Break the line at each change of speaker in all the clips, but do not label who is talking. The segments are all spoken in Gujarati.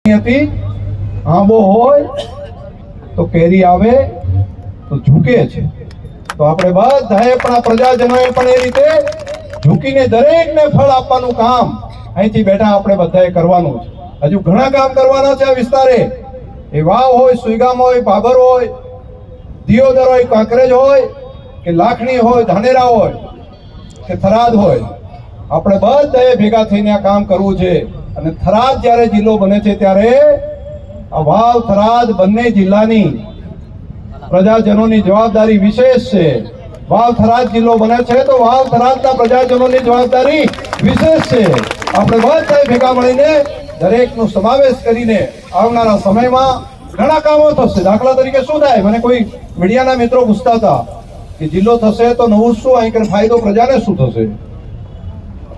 આંબો હોય તો કેરી આવે તો ઝૂકે છે, તો આપણે બધાએ પણ આ પ્રજાજનોએ પણ એ રીતે ઝૂકીને દરેકને ફળ આપવાનું કામ અહીંથી બેઠા આપણે બધાએ કરવાનું છે. હજુ ઘણા કામ કરવાના છે આ વિસ્તારે. એ વાવ હોય, સુઈગામ હોય, બાબર હોય, દિયોદર હોય, કાંકરેજ હોય કે લાખણી હોય, ધાનેરા હોય કે થરાદ હોય, આપણે બધાએ ભેગા થઈને આ કામ કરવું છે. અને થરાદ જ્યારે જિલ્લો બને છે ત્યારે આ વાવ થરાદ બંને જિલ્લાની પ્રજાજનોની જવાબદારી વિશેષ છે. વાવ થરાદ જિલ્લો બને છે તો વાવ થરાદના પ્રજાજનોની જવાબદારી વિશેષ છે. આપણે બધાએ ભેગા મળીને દરેકનો સમાવેશ કરીને આવનારા સમયમાં ઘણા કામો થશે. દાખલા તરીકે શું થાય, મને કોઈ મીડિયાના મિત્રો પૂછતા હતા કે જિલ્લો થશે તો નવું શું, અહીં ફાયદો પ્રજાને શું થશે?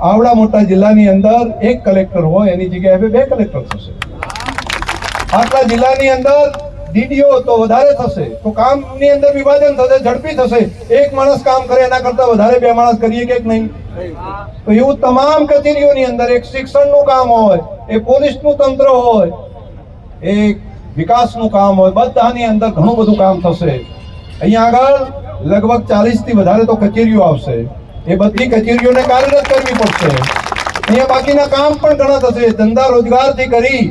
આવડા મોટા જિલ્લાની અંદર એક કલેક્ટર હોય એની જગ્યાએ 2 કલેક્ટર થશે. આટલા જિલ્લાની અંદર ડીડીઓ તો વધારે થશે, તો કામની અંદર વિભાજન થશે, ઝડપી થશે. એક માણસ કામ કરે એના કરતા વધારે 2 માણસ કરીએ કે નહીં? તો એવું તમામ કચેરીઓની અંદર એક શિક્ષણનું કામ હોય, એક પોલીસનું તંત્ર હોય, એક વિકાસનું કામ હોય, બધાની અંદર ઘણું બધું કામ થશે. અહીંયા આગળ લગભગ 40 થી વધારે તો કચેરીઓ આવશે. એ બધી કચેરીઓને કાર્યરત કરવી પડશે. અહીંયા બાકીના કામ પણ ઘણા થશે. ધંધા રોજગારથી કરી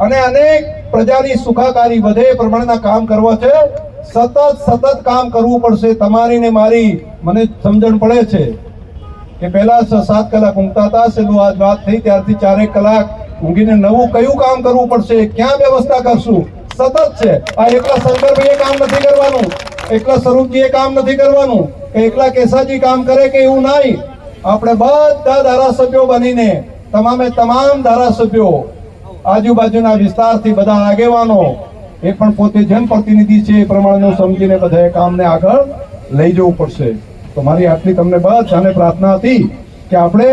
અને અનેક પ્રજાની સુખાકારી વધે એ પ્રમાણેના કામ કરવા છે. સતત કામ કરવું પડશે. તમારી ને મારી મને સમજણ પડે છે કે પહેલા 6-7 કલાક ઊંઘતા હતા, છેલ્લું આજ વાત થઈ ત્યારથી 4 કલાક ઊંઘીને નવું કયું કામ કરવું પડશે, ક્યાં વ્યવસ્થા કરશું, સતત છે. આ એકલા શંકરભાઈએ કામ નથી કરવાનું, એકલા સ્વરૂપજીએ કામ નથી કરવાનું, એકલા કેસાજી કામ કરે કે એવું નહીં. આપણે બધા ધારાસભ્યો બનીને તમામ ધારાસભ્યો, આજુબાજુના વિસ્તારથી બધા આગેવાનો, એ પણ પોતે જનપ્રતિનિધિ છે, એ પ્રમાણેનું સમજીને બધાએ કામને આગળ લઈ જવું પડશે. તો મારી આટલી તમને બધાને પ્રાર્થના હતી કે આપણે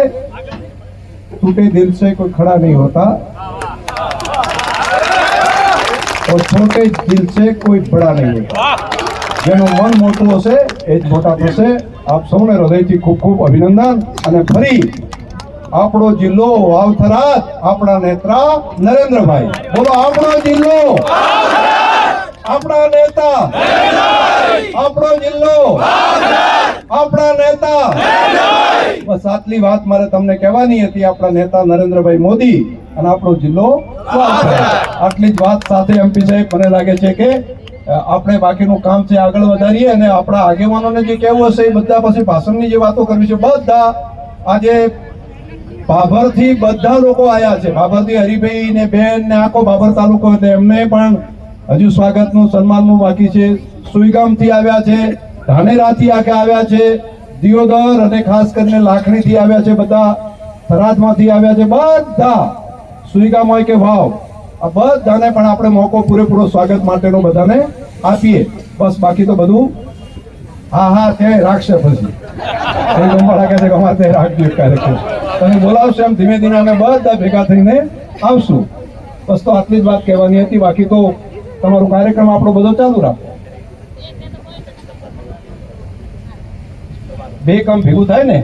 ટૂટે દિલ સે કોઈ ખડા નહીં હોતા और छोटे दिल से कोई बड़ा नहीं होता. જેનું મન મોટું હશે એ જ મોટા થશે. આપ સૌને હૃદયથી ખૂબ ખૂબ અભિનંદન. અને ફરી આપણો જિલ્લો વાવ થરાદ, આપણા નેતા નરેન્દ્રભાઈ. બોલો આપણો જિલ્લો, આપણા નેતા, આપણો જિલ્લો, આપણા નેતા. બસ આટલી વાત મારે તમને કહેવાની હતી. આપણા નેતા નરેન્દ્રભાઈ મોદી અને આપણો જિલ્લો આટલી જ વાત સાથે એમપી સાહેબ મને લાગે છે કે આપણે બાકીનું કામ છે આગળ વધારીએ અને આપણા આગેવાનોને જે કહેવું હશે એ બધા પછી ભાષણની જે વાતો કરવી છે. બધા આજે ભાભરથી બધા લોકો આવ્યા છે. ભાભરથી હરિભાઈ ને બેન ને આખો ભાભર તાલુકો, એટલે એમને પણ હજુ સ્વાગતનું સન્માનનું બાકી છે. સુઈગામથી આવ્યા છે, ધાનેરાથી આવ્યા છે, દિયોદર અને ખાસ કરીને લાખણીથી આવ્યા છે, બધા થરાદમાંથી આવ્યા છે. બધા સુઈગામ હોય કે વાવ, આ બધાને પણ આપણે મોકો પૂરેપૂરો સ્વાગત માટેનો બધાને આપીએ. બસ બાકી તો બધું હા તે રાખશે. પછી લાગે છે કે અમારે તે રાખજો કાર્યક્રમ તમે બોલાવશો એમ ધીમે ધીમે અમે બધા ભેગા થઈને આવશું. બસ તો આટલી જ વાત કહેવાની હતી. બાકી તો તમારો કાર્યક્રમ આપણો બધો ચાલુ રાખો. 2 કામ ભેગું થાય ને.